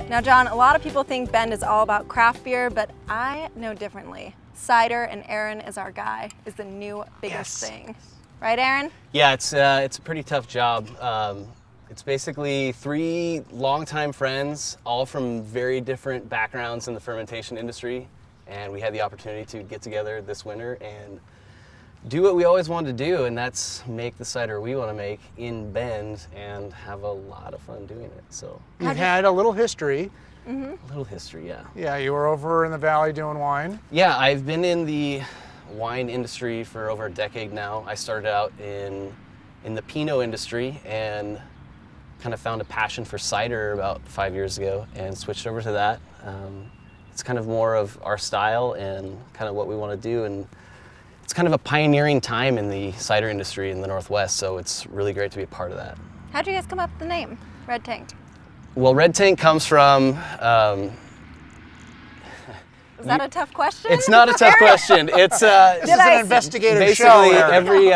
Now, John, a lot of people think Bend is all about craft beer, but I know differently. Cider, and Aaron is our guy, is the new biggest thing. Right, Aaron? Yeah, it's a pretty tough job. It's basically 3 longtime friends, all from very different backgrounds in the fermentation industry, and we had the opportunity to get together this winter and do what we always wanted to do, and that's make the cider we want to make in Bend and have a lot of fun doing it. So you've had a little history. A little history, yeah. Yeah, you were over in the valley doing wine. Yeah, I've been in the wine industry for over a decade now. I started out in the Pinot industry and kind of found a passion for cider about 5 years ago and switched over to that. It's kind of more of our style and kind of what we want to do, and it's kind of a pioneering time in the cider industry in the Northwest, so it's really great to be a part of that. How'd you guys come up with the name, Red Tank? Well, Red Tank comes from... Is that a tough question? It's not a tough question. It's this is an investigative basically show. Every,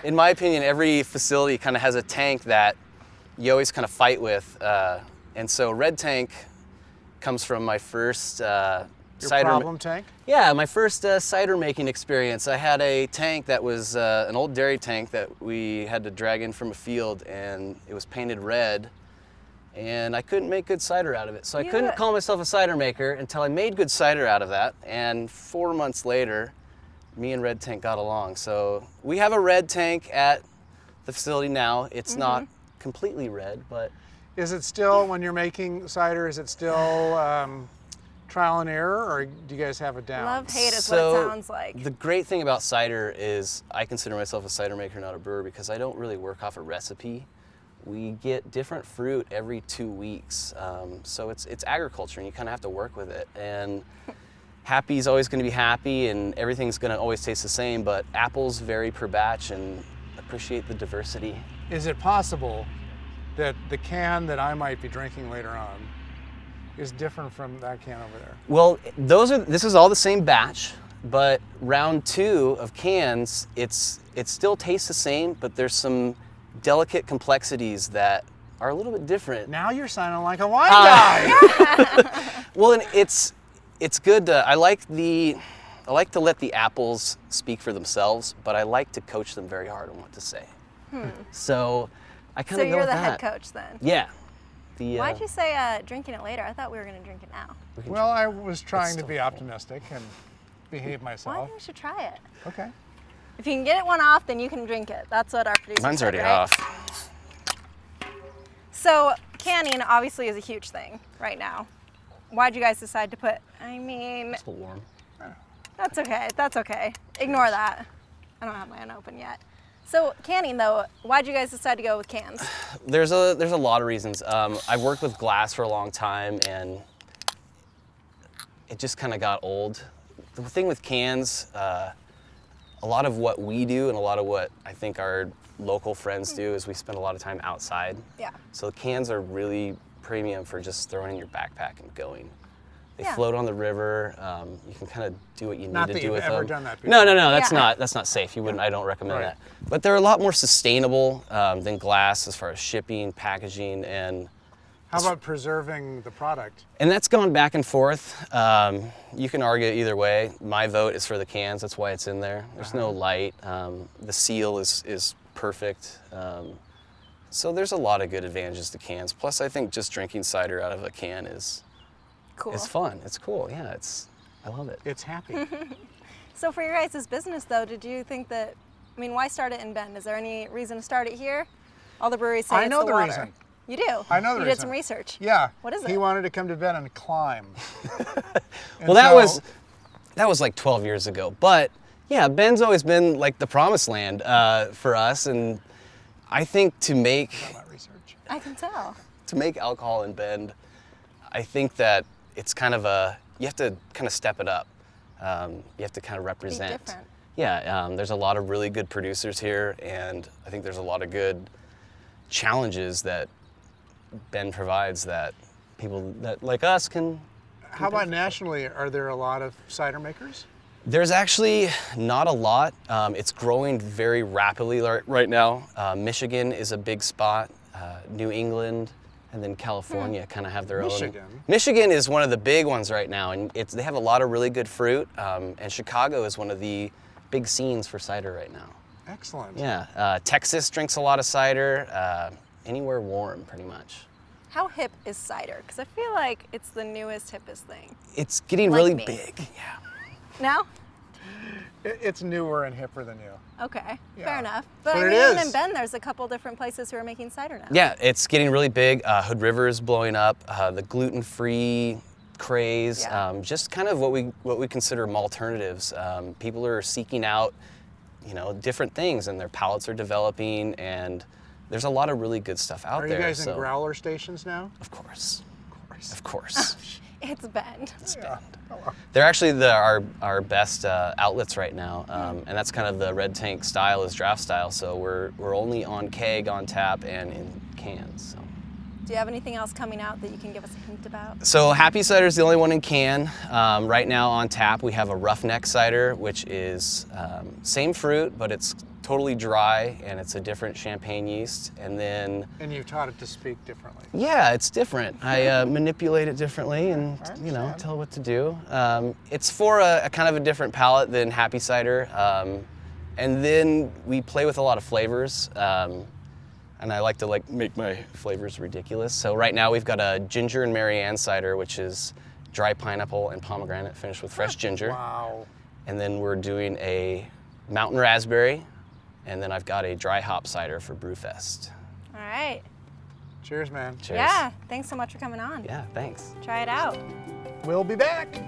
in my opinion, every facility kind of has a tank that you always kind of fight with, and so Red Tank comes from my first Your cider problem tank? Yeah, my first cider making experience. I had a tank that was an old dairy tank that we had to drag in from a field, and it was painted red. And I couldn't make good cider out of it. So I couldn't call myself a cider maker until I made good cider out of that. And 4 months later, me and Red Tank got along. So we have a red tank at the facility now. It's not completely red, but... Is it still, when you're making cider, is it still trial and error, or do you guys have it down? Love, hate is what it sounds like. The great thing about cider is I consider myself a cider maker, not a brewer, because I don't really work off a recipe. We get different fruit every 2 weeks, so it's agriculture, and you kind of have to work with it. And happy's always going to be happy, and everything's going to always taste the same. But apples vary per batch, and appreciate the diversity. Is it possible that the can that I might be drinking later on is different from that can over there? Well, this is all the same batch, but round 2 of cans, it still tastes the same, but there's some delicate complexities that are a little bit different. Now you're sounding like a wine guy. Well, and it's good to, I like to let the apples speak for themselves, but I like to coach them very hard on what to say. So I kind of go with that. So you're the head coach then? Yeah. Why'd you say drinking it later? I thought we were going to drink it now. Well, I was trying to be optimistic and behave myself. Well, I think we should try it. Okay. If you can get it one off, then you can drink it. That's what our producer Mine's said, already right? off. So canning obviously is a huge thing right now. Why'd you guys decide to put, It's a little warm. That's okay, that's okay. Ignore that. I don't have mine open yet. So canning though, why'd you guys decide to go with cans? There's a lot of reasons. I've worked with glass for a long time, and it just kind of got old. The thing with cans, a lot of what we do and a lot of what I think our local friends do is we spend a lot of time outside. Yeah. So the cans are really premium for just throwing in your backpack and going. They float on the river. You can kind of do what you need to do with them. Not that you've ever done that before. No, that's not safe. You wouldn't. I don't recommend that. But they're a lot more sustainable than glass as far as shipping, packaging, and how about preserving the product? And that's gone back and forth. You can argue either way. My vote is for the cans. That's why it's in there. There's no light. The seal is perfect. So there's a lot of good advantages to cans. Plus, I think just drinking cider out of a can is cool. It's fun. It's cool. Yeah, I love it. It's happy. So for your guys' business though, did you think that, I mean, why start it in Bend? Is there any reason to start it here? All the breweries say I know it's the the water. reason. You do? I know the reason. You did some research. Yeah. What is it? He wanted to come to Bend and climb. Well, that was like 12 years ago. But yeah, Bend's always been like the promised land for us, and I think to make research. I can tell. To make alcohol in Bend, I think that it's kind of you have to kind of step it up. You have to kind of represent. Be different. Yeah, there's a lot of really good producers here, and I think there's a lot of good challenges that Bend provides that people that like us can. How about nationally? Are there a lot of cider makers? There's actually not a lot. It's growing very rapidly right now. Michigan is a big spot. New England and then California kind of have their own. Michigan? Michigan is one of the big ones right now, and they have a lot of really good fruit, and Chicago is one of the big scenes for cider right now. Excellent. Yeah, Texas drinks a lot of cider, anywhere warm pretty much. How hip is cider? Because I feel like it's the newest, hippest thing. It's getting Like really me. big, yeah. No? It's newer and hipper than you. Okay, Yeah. fair enough. But But I it mean, even is. in Bend, there's a couple different places who are making cider now. Yeah, it's getting really big. Hood River is blowing up. The gluten-free craze, Yeah. just kind of what we consider alternatives. People are seeking out, different things, and their palates are developing, and there's a lot of really good stuff out Are there. you guys so, in growler stations now? Of course, of Of course. It's Bend. It's Yeah. Bend. They're actually our best outlets right now, and that's kind of the Red Tank style is draft style. So we're only on keg, on tap, and in cans. So. Do you have anything else coming out that you can give us a hint about? So Happy Cider is the only one in can. Right now on tap we have a Roughneck Cider, which is same fruit, but it's totally dry and it's a different champagne yeast. And then, And you've taught it to speak differently. yeah, it's different. I manipulate it differently and I understand. tell what to do. It's for a kind of a different palate than Happy Cider. And then we play with a lot of flavors. And I like to make my flavors ridiculous. So right now we've got a ginger and Marianne cider, which is dry pineapple and pomegranate finished with fresh ginger. Wow. And then we're doing a mountain raspberry, and then I've got a dry hop cider for Brewfest. All right. Cheers, man. Cheers. Yeah, thanks so much for coming on. Yeah, thanks. Try it out. We'll be back.